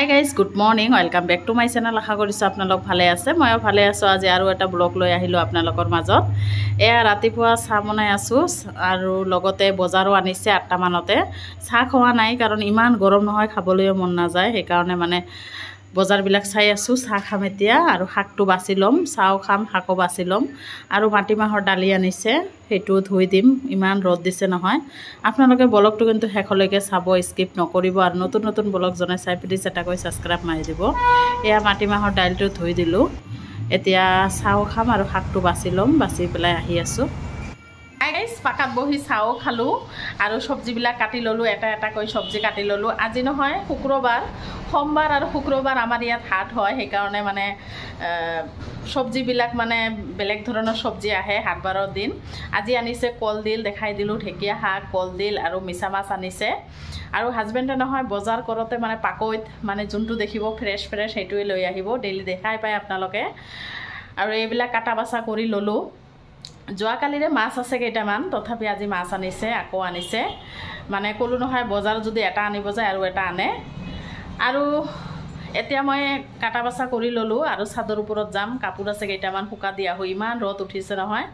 High guys good morning welcome back to my channel. আশা কৰিছোঁ আপোনালোক ভালে আছে, ময়ো ভালে আছোঁ। আজি আৰু এটা ব্লগ লৈ আহিলোঁ আপোনালোকৰ মাজত। এয়া ৰাতিপুৱা চাহ বনাই আছোঁ আৰু লগতে বজাৰো আনিছে 8টা মানতে। চাহ খোৱা নাই কাৰণ ইমান গৰম নহয়, খাবলৈও মন নাযায়, সেইকাৰণে মানে বজাৰবিলাক চাই আছোঁ। চাহ খাম এতিয়া আৰু শাকটো বাছি ল'ম, চাহও খাম শাকো বাছি ল'ম। আৰু মাটিমাহৰ দালি আনিছে, সেইটো ধুই দিম, ইমান ৰ'দ দিছে নহয়। আপোনালোকে ব্লগটো কিন্তু শেষলৈকে চাব, স্কিপ নকৰিব। আৰু নতুন নতুন ব্লগ জনাই চাই প্লিজ এটাকৈ ছাবস্ক্ৰাইব মাৰি দিব। এয়া মাটিমাহৰ দাইলটো ধুই দিলোঁ, এতিয়া চাহও খাম আৰু শাকটো বাছি ল'ম, বাছি পেলাই আহি আছোঁ। পাকাত বহি চাহও খালোঁ আৰু চব্জিবিলাক কাটি ল'লোঁ, এটা এটাকৈ চব্জি কাটি ল'লোঁ। আজি নহয় শুক্ৰবাৰ, সোমবাৰ আৰু শুক্ৰবাৰ আমাৰ ইয়াত হাট হয়, সেইকাৰণে মানে চব্জিবিলাক মানে বেলেগ ধৰণৰ চব্জি আহে হাট বাৰৰ দিন। আজি আনিছে কলডিল, দেখাই দিলোঁ, ঢেকীয়া শাক, কলডিল আৰু মিছা মাছ আনিছে। আৰু হাজবেণ্ডে নহয় বজাৰ কৰোঁতে মানে পাকৈত মানে যোনটো দেখিব ফ্ৰেছ ফ্ৰেছ সেইটোৱে লৈ আহিব, ডেইলি দেখাই পায় আপোনালোকে। আৰু এইবিলাক কাটা বাছা কৰি ল'লোঁ। যোৱাকালিৰে মাছ আছে কেইটামান, তথাপি আজি মাছ আনিছে, আকৌ আনিছে। মানে ক'লোঁ নহয় বজাৰ যদি এটা আনিব যায় আৰু এটা আনে। আৰু এতিয়া মই কাটা বাছা কৰি ল'লোঁ আৰু চাদৰ ওপৰত যাম, কাপোৰ আছে কেইটামান শুকা দিয়া হৈ, ইমান ৰ'দ উঠিছে নহয়।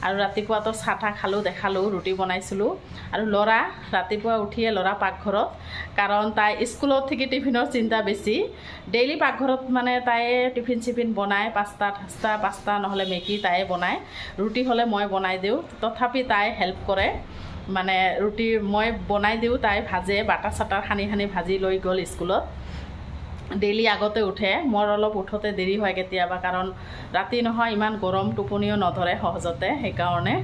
আৰু ৰাতিপুৱাতো চাহ তাহ খালোঁ, দেখালোঁ, ৰুটি বনাইছিলোঁ। আৰু ল'ৰা ৰাতিপুৱা উঠিয়ে ল'ৰা পাকঘৰত, কাৰণ তাই স্কুলত থাকি টিফিনৰ চিন্তা বেছি। ডেইলি পাকঘৰত মানে তাই টিফিন চিফিন বনায়, পাস্তা নহ'লে মেগী তাই বনায়। ৰুটি হ'লে মই বনাই দিওঁ, তথাপি তাই হেল্প কৰে। মানে ৰুটি মই বনাই দিওঁ, তাই ভাজে, বাটাৰ চাটাৰ সানি সানি ভাজি লৈ গ'ল স্কুলত। ডেইলি আগতে উঠে, মোৰ অলপ উঠোতে দেৰি হয় কেতিয়াবা, কাৰণ ৰাতি নহয় ইমান গৰম, টোপনিও নধৰে সহজতে, সেইকাৰণে।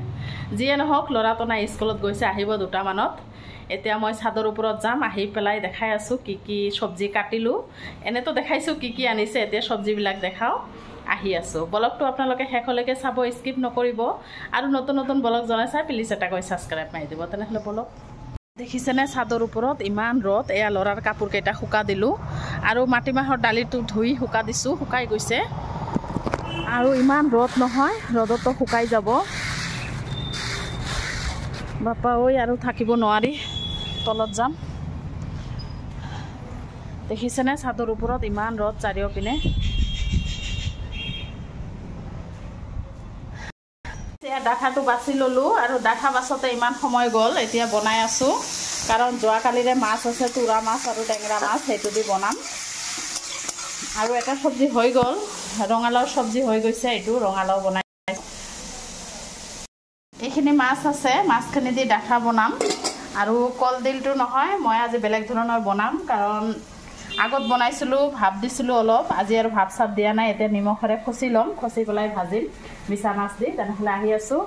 যিয়ে নহওক ল'ৰাটো নাই, স্কুলত গৈছে, আহিব 2টা মানত। এতিয়া মই চাদৰ ওপৰত যাম, আহি পেলাই দেখাই আছোঁ কি কি চব্জি কাটিলোঁ। এনেতো দেখাইছোঁ কি কি আনিছে, এতিয়া চব্জিবিলাক দেখাওঁ, আহি আছোঁ। ব্লগটো আপোনালোকে শেষলৈকে চাব, স্কিপ নকৰিব। আৰু নতুন নতুন ব্লগ জনাই চাই প্লিজ এটাকৈ ছাবস্ক্ৰাইব মাৰি দিব। তেনেহ'লে ব্লগ দেখিছেনে চাদৰ ওপৰত ইমান ৰ'দ। এয়া ল'ৰাৰ কাপোৰকেইটা শুকা দিলোঁ আৰু মাটিমাহৰ দালিটো ধুই শুকা দিছোঁ, শুকাই গৈছে। আৰু ইমান ৰ'দ নহয়, ৰ'দতো শুকাই যাব বাপা ঐ, আৰু থাকিব নোৱাৰি, তলত যাম। দেখিছেনে চাদৰ ওপৰত ইমান ৰ'দ চাৰিওপিনে। এতিয়া ডাঠাটো বাছি ল'লোঁ আৰু ডাঠা বাছতে ইমান সময় গ'ল। এতিয়া বনাই আছোঁ, কাৰণ যোৱাকালিৰে মাছ আছে, তোৰা মাছ আৰু টেঙৰা মাছ, সেইটো দি বনাম। আৰু এটা চব্জি হৈ গ'ল, ৰঙালাওৰ চব্জি হৈ গৈছে, এইটো ৰঙালাও বনাই। এইখিনি মাছ আছে, মাছখিনি দি ডাঠা বনাম। আৰু কলডিলটো নহয়, মই আজি বেলেগ ধৰণৰ বনাম, কাৰণ আগত বনাইছিলোঁ, ভাপ দিছিলোঁ অলপ, আজি আৰু ভাপ চাপ দিয়া নাই। এতিয়া নিমখেৰে খচি ল'ম, খচি পেলাই ভাজিম মিছা মাছ দি। তেনেহ'লে আহি আছোঁ।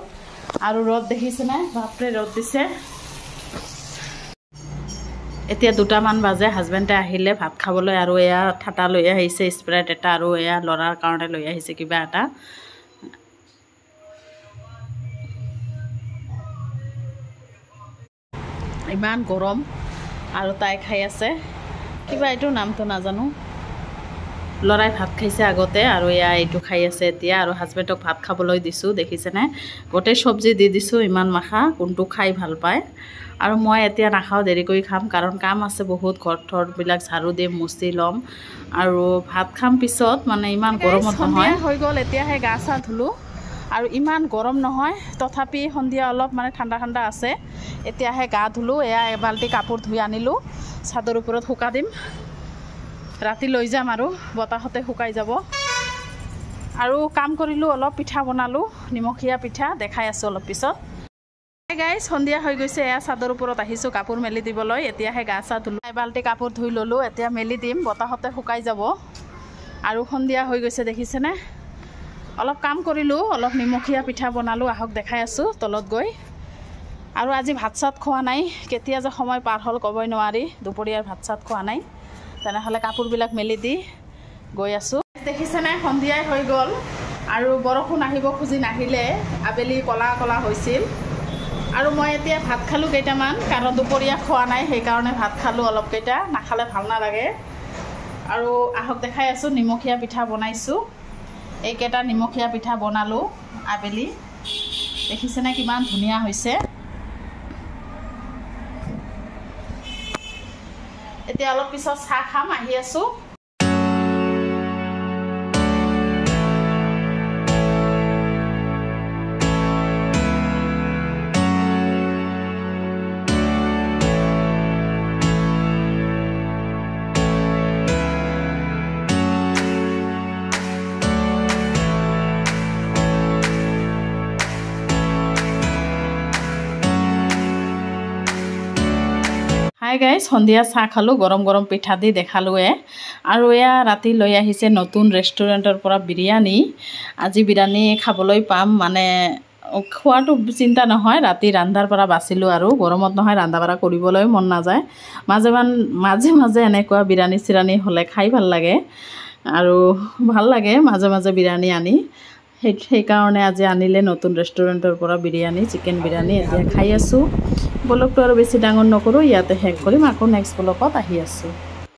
আৰু ৰ'দ দেখিছেনে, বাপৰে ৰ'দ দিছে। এতিয়া 2টা মান বাজে, হাজবেণ্ডে আহিলে ভাত খাবলৈ, আৰু এয়া ঠাটা লৈ আহিছে, স্প্ৰাইট এটা, আৰু এয়া ল'ৰাৰ কাৰণে লৈ আহিছে কিবা এটা। ইমান গৰম, আৰু তাই খাই আছে কিবা, এইটো নামটো নাজানো। ল'ৰাই ভাত খাইছে আগতে, আৰু এয়া এইটো খাই আছে এতিয়া। আৰু হাজবেণ্ডক ভাত খাবলৈ দিছোঁ, দেখিছেনে গোটেই চব্জি দি দিছোঁ, ইমান মাখা, কোনটো খাই ভাল পায়। আৰু মই এতিয়া নাখাওঁ, দেৰি কৰি খাম, কাৰণ কাম আছে বহুত, ঘৰ থৰবিলাক ঝাৰু দিম, মুচি ল'ম, আৰু ভাত খাম পিছত। মানে ইমান গৰমত নহয়, হৈ গ'ল। এতিয়াহে গা চা ধুলোঁ, আৰু ইমান গৰম নহয়, তথাপি সন্ধিয়া অলপ মানে ঠাণ্ডা ঠাণ্ডা আছে। এতিয়াহে গা ধুলোঁ, এয়া এবাল্টি কাপোৰ ধুই আনিলোঁ, চাদৰ ওপৰত শুকা দিম, ৰাতি লৈ যাম আৰু বতাহতে শুকাই যাব। আৰু কাম কৰিলোঁ অলপ, পিঠা বনালোঁ, নিমখীয়া পিঠা, দেখাই আছোঁ অলপ পিছত। গাইজ সন্ধিয়া হৈ গৈছে, এয়া চাদৰ ওপৰত আহিছোঁ কাপোৰ মেলি দিবলৈ। এতিয়াহে গা চা ধুলোঁ, এবাল্টি কাপোৰ ধুই ল'লোঁ, এতিয়া মেলি দিম, বতাহতে শুকাই যাব। আৰু সন্ধিয়া হৈ গৈছে, দেখিছেনে। অলপ কাম কৰিলোঁ, অলপ নিমখীয়া পিঠা বনালোঁ, আহক দেখাই আছোঁ তলত গৈ। আৰু আজি ভাত চাত খোৱা নাই, কেতিয়া যে সময় পাৰ হ'ল ক'বই নোৱাৰি, দুপৰীয়াৰ ভাত চাত খোৱা নাই। তেনেহ'লে কাপোৰবিলাক মেলি দি গৈ আছোঁ। দেখিছেনে সন্ধিয়াই হৈ গ'ল, আৰু বৰষুণ আহিব খুজি নাহিলে, আবেলি ক'লা ক'লা হৈছিল। আৰু মই এতিয়া ভাত খালোঁ কেইটামান, কাৰণ দুপৰীয়া খোৱা নাই, সেইকাৰণে ভাত খালোঁ অলপ কেইটা, নাখালে ভাল নালাগে। আৰু আহক দেখাই আছোঁ, নিমখীয়া পিঠা বনাইছোঁ, এইকেইটা নিমখীয়া পিঠা বনালোঁ আবেলি। দেখিছেনে কিমান ধুনীয়া হৈছে। এতিয়া অলপ পিছত চাহ খাম আহি আছোঁ হাই গাইজ সন্ধিয়া চাহ খালোঁ গৰম গৰম পিঠা দি দেখালোৱে আৰু এয়া ৰাতি লৈ আহিছে নতুন ৰেষ্টুৰেণ্টৰ পৰা বিৰিয়ানী আজি বিৰিয়ানী খাবলৈ পাম মানে খোৱাটো চিন্তা নহয় ৰাতি ৰান্ধাৰ পৰা বাচিলোঁ আৰু গৰমত নহয় ৰান্ধা বাঢ়া কৰিবলৈ মন নাযায় মাজে মাজে এনেকুৱা বিৰিয়ানী চিৰিয়ানী হ'লে খাই ভাল লাগে আৰু ভাল লাগে মাজে মাজে বিৰিয়ানী আনি সেইকাৰণে আজি আনিলে নতুন ৰেষ্টুৰেণ্টৰ পৰা বিৰিয়ানী চিকেন বিৰিয়ানী এতিয়া খাই আছোঁ ব্লগটো আৰু বেছি ডাঙৰ নকৰোঁ ইয়াতে শেষ কৰিম আকৌ নেক্সট ব্লগত আহি আছোঁ